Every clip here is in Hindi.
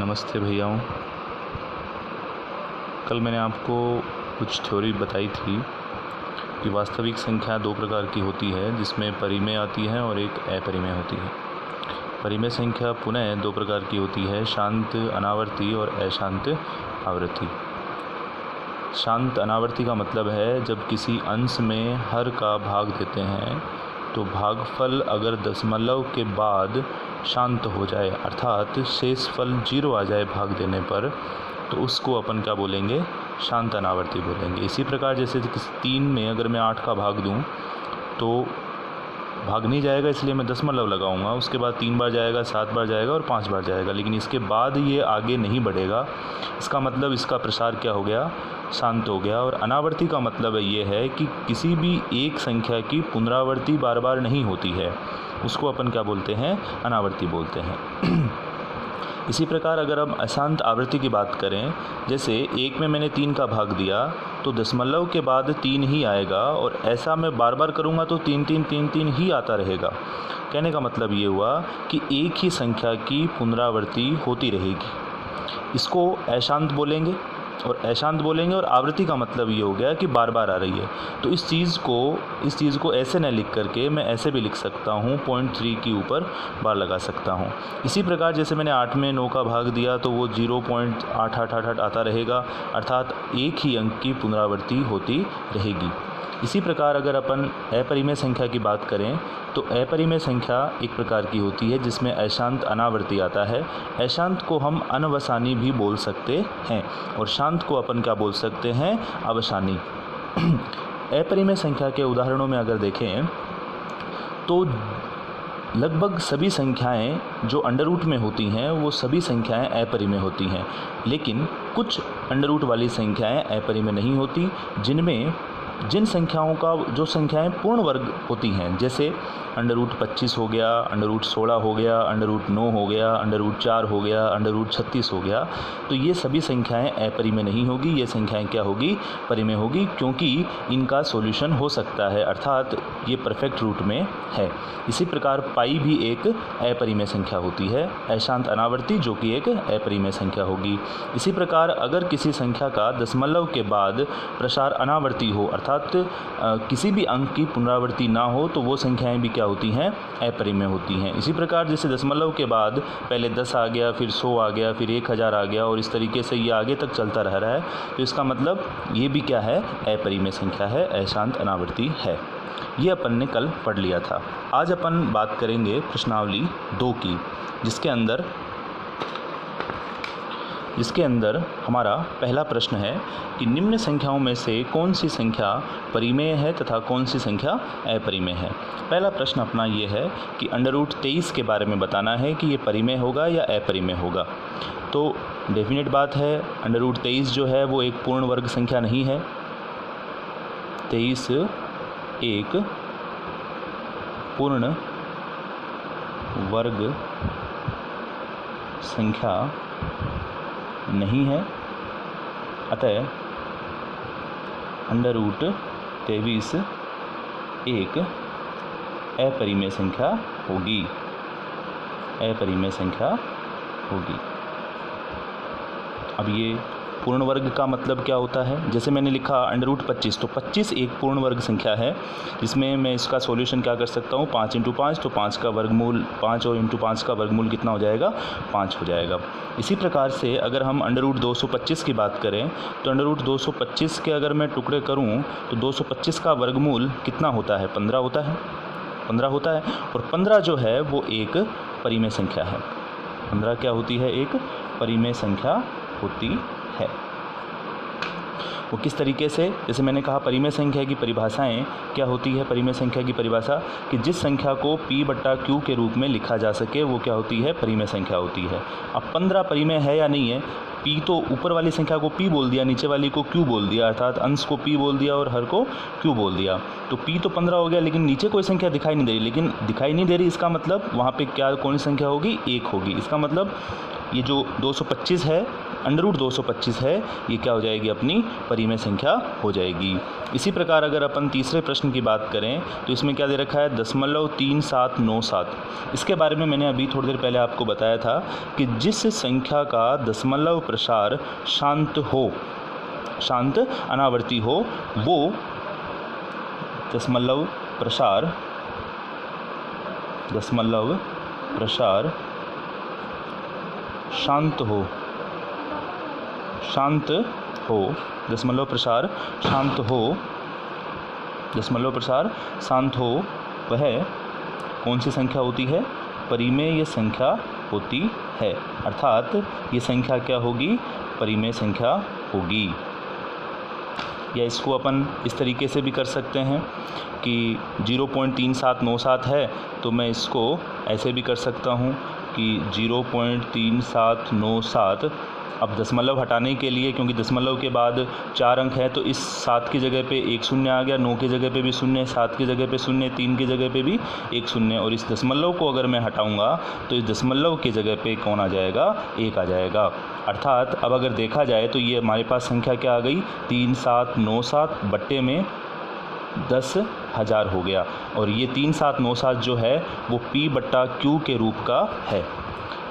नमस्ते भैयाओं। कल मैंने आपको कुछ थ्योरी बताई थी कि वास्तविक संख्या दो प्रकार की होती है, जिसमें परिमेय आती है और एक अपरिमेय होती है। परिमेय संख्या पुनः दो प्रकार की होती है, शांत अनावर्ती और अशांत आवर्ती। शांत अनावर्ती का मतलब है जब किसी अंश में हर का भाग देते हैं तो भागफल अगर दशमलव के बाद शांत हो जाए, अर्थात शेषफल 0 आ जाए भाग देने पर, तो उसको अपन क्या बोलेंगे? शांत अनावर्ती बोलेंगे। इसी प्रकार जैसे किसी 3 में अगर मैं 8 का भाग दूं तो भाग नहीं जाएगा, इसलिए मैं दशमलव लगाऊंगा। उसके बाद 3 बार जाएगा, 7 बार जाएगा और 5 बार जाएगा, लेकिन इसके बाद ये आगे नहीं बढ़ेगा। इसका मतलब इसका प्रसार क्या हो गया? शांत हो गया। और अनावर्ती का मतलब ये है कि किसी भी एक संख्या की पुनरावृत्ति बार बार नहीं होती है, उसको अपन क्या बोलते हैं? अनावर्ती बोलते हैं। इसी प्रकार अगर हम अशांत आवृत्ति की बात करें, जैसे 1 में मैंने 3 का भाग दिया तो दशमलव के बाद 3 ही आएगा, और ऐसा मैं बार बार करूँगा तो 3 3 3 3 ही आता रहेगा। कहने का मतलब ये हुआ कि एक ही संख्या की पुनरावृत्ति होती रहेगी। इसको अशांत बोलेंगे और अशांत बोलेंगे, और आवृत्ति का मतलब ये हो गया कि बार बार आ रही है। तो इस चीज़ को ऐसे न लिख करके मैं ऐसे भी लिख सकता हूँ, 0.3 के ऊपर बार लगा सकता हूँ। इसी प्रकार जैसे मैंने 8 में 9 का भाग दिया तो वो 0.8888 आता रहेगा, अर्थात एक ही अंक की पुनरावृत्ति होती रहेगी। इसी प्रकार अगर अपन अपरिमेय संख्या की बात करें तो अपरिमेय संख्या एक प्रकार की होती है जिसमें अशांत अनावर्ती आता है। अशांत को हम अनवसानी भी बोल सकते हैं और शांत को अपन क्या बोल सकते हैं? अवसानी। अपरिमेय संख्या के उदाहरणों में अगर देखें तो लगभग सभी संख्याएं जो अंडर रूट में होती हैं वो सभी संख्याएं अपरिमेय होती हैं, लेकिन कुछ अंडर रूट वाली संख्याएं अपरिमेय नहीं होती, जिन संख्याओं का जो संख्याएं पूर्ण वर्ग होती हैं, जैसे अंडर रूट 25 हो गया, अंडर रूट 16 हो गया, अंडर रूट 9 हो गया, अंडर रूट 4 हो गया, अंडर रूट 36 हो गया, तो ये सभी संख्याएं अपरिमेय नहीं होगी। ये संख्याएं क्या होगी? परिमेय होगी, क्योंकि इनका सॉल्यूशन हो सकता है, अर्थात ये परफेक्ट रूट में है। इसी प्रकार पाई भी एक अपरिमेय संख्या होती है, अशांत अनावर्ती, जो कि एक अपरिमेय संख्या होगी। इसी प्रकार अगर किसी संख्या का दशमलव के बाद प्रसार अनावर्ती हो, अर्थात किसी भी अंक की पुनरावृत्ति ना हो, तो वो संख्याएं भी क्या होती हैं? अपरिमेय होती हैं। इसी प्रकार जैसे दशमलव के बाद पहले 10 आ गया, फिर 100 आ गया, फिर 1000 आ गया, और इस तरीके से ये आगे तक चलता रह रहा है, तो इसका मतलब ये भी क्या है? अपरिमेय संख्या है, अशांत अनावर्ती है। ये अपन ने कल पढ़ लिया था। आज अपन बात करेंगे प्रश्नावली 2 की, जिसके अंदर हमारा पहला प्रश्न है कि निम्न संख्याओं में से कौन सी संख्या परिमेय है तथा कौन सी संख्या अपरिमेय है। पहला प्रश्न अपना ये है कि अंडर रूट 23 के बारे में बताना है कि ये परिमेय होगा या अपरिमेय होगा। तो डेफिनेट बात है, अंडर रूट 23 जो है वो एक पूर्ण वर्ग संख्या नहीं है। 23 एक पूर्ण वर्ग संख्या नहीं है, अतः अंडर रूट 23 एक अपरिमेय संख्या होगी। अब ये पूर्ण वर्ग का मतलब क्या होता है? जैसे मैंने लिखा अंडर रूट 25, तो 25 एक पूर्ण वर्ग संख्या है, जिसमें मैं इसका सॉल्यूशन क्या कर सकता हूँ? 5 × 5, तो 5 का वर्गमूल 5 और × 5 का वर्गमूल कितना हो जाएगा? 5 हो जाएगा। इसी प्रकार से अगर हम अंडर रूट 225 की बात करें तो अंडर रूट 225 के अगर मैं टुकड़े करूँ तो 225 का वर्गमूल कितना होता है? 15 होता है। 15 होता है, और 15 जो है वो एक परिमेय संख्या है। 15 क्या होती है? एक परिमेय संख्या होती है। वो किस तरीके से? जैसे मैंने कहा परिमेय संख्या की परिभाषाएं क्या होती है? परिमेय संख्या की परिभाषा कि जिस संख्या को P/Q के रूप में लिखा जा सके वो क्या होती है? परिमेय संख्या होती है। अब 15 परिमेय है या नहीं है? P तो ऊपर वाली संख्या को P बोल दिया, नीचे वाली को Q बोल दिया, अर्थात अंश को P बोल दिया और हर को Q बोल दिया। तो P तो 15 हो गया, लेकिन नीचे कोई संख्या दिखाई नहीं दे रही। इसका मतलब वहाँ पे क्या कौन सी संख्या होगी? 1 होगी। इसका मतलब ये जो 225 है √225 है, ये क्या हो जाएगी, अपनी परिमेय संख्या हो जाएगी। इसी प्रकार अगर अपन तीसरे प्रश्न की बात करें तो इसमें क्या दे रखा है, 0.3797। इसके बारे में मैंने अभी थोड़ी देर पहले आपको बताया था कि जिस संख्या का दशमलव प्रसार शांत अनावर्ती हो, वो दशमलव प्रसार शांत हो, वह कौन सी संख्या होती है, परिमेय संख्या होती है। अर्थात ये संख्या क्या होगी, परिमेय संख्या होगी। या इसको अपन इस तरीके से भी कर सकते हैं कि 0.3797 है तो मैं इसको ऐसे भी कर सकता हूँ कि 0.3797, अब दशमलव हटाने के लिए, क्योंकि दशमलव के बाद 4 अंक है, तो इस 7 की जगह पे एक शून्य आ गया, 9 की जगह पे भी शून्य, 7 की जगह पे शून्य, 3 की जगह पे भी एक शून्य, और इस दशमलव को अगर मैं हटाऊंगा तो इस दशमलव की जगह पे कौन आ जाएगा, 1 आ जाएगा। अर्थात अब अगर देखा जाए तो ये हमारे पास संख्या क्या आ गई, 3797 बट्टे में 10,000 हो गया। और ये 3797 जो है वो P/Q के रूप का है।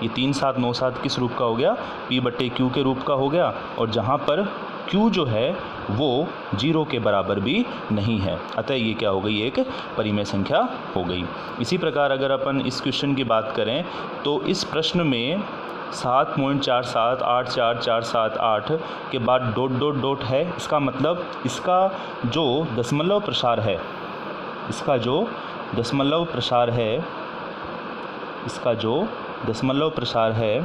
ये 3797 किस रूप का हो गया, P/Q के रूप का हो गया, और जहाँ पर Q जो है वो 0 के बराबर भी नहीं है, अतः ये क्या हो गई, एक परिमेय संख्या हो गई। इसी प्रकार अगर अपन इस क्वेश्चन की बात करें तो इस प्रश्न में 7.4784478 के बाद डॉट डॉट डॉट है। इसका मतलब इसका जो दशमलव प्रसार है, इसका जो दशमलव प्रसार है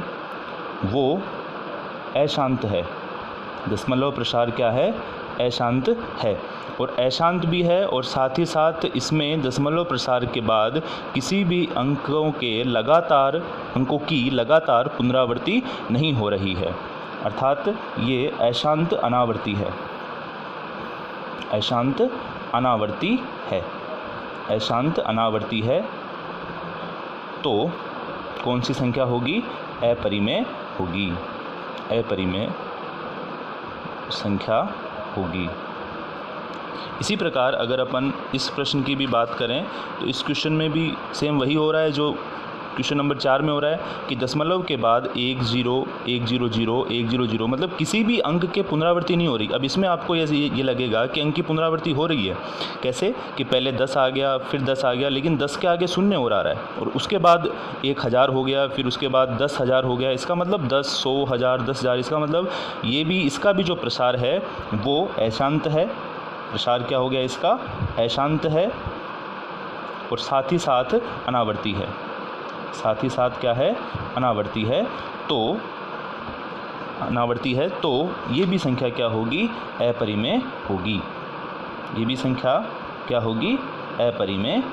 वो अशांत है। दशमलव प्रसार क्या है, अशांत है, और अशांत भी है, और साथ ही साथ इसमें दशमलव प्रसार के बाद किसी भी अंकों की लगातार पुनरावृत्ति नहीं हो रही है। अर्थात ये अशांत अनावर्ती है, तो कौन सी संख्या होगी, अपरिमेय संख्या होगी। इसी प्रकार अगर अपन इस प्रश्न की भी बात करें तो इस क्वेश्चन में भी सेम वही हो रहा है जो क्वेश्चन नंबर 4 में हो रहा है कि दशमलव के बाद 1 0 1 0 0 1 0 0, मतलब किसी भी अंक के पुनरावृत्ति नहीं हो रही। अब इसमें आपको ये लगेगा कि अंक की पुनरावृत्ति हो रही है, कैसे कि पहले 10 आ गया, फिर 10 आ गया, लेकिन 10 के आगे शून्य हो रहा है, और उसके बाद 1000 हो गया, फिर उसके बाद 10,000 हो गया। इसका मतलब 10, 100, 1000, 10,000, इसका मतलब इसका भी जो प्रसार है वो अशांत है। प्रसार क्या हो गया, इसका अशांत है, और साथ ही साथ अनावर्ती है। क्या है, अनावर्ती है, तो ये भी संख्या क्या होगी, अपरिमेय होगी। ये भी संख्या क्या होगी, अपरिमेय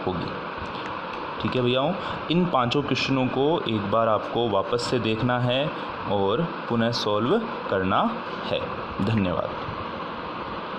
होगी। ठीक है भैयाओं, इन 5 क्वेश्चनों को एक बार आपको वापस से देखना है और पुनः सॉल्व करना है। धन्यवाद।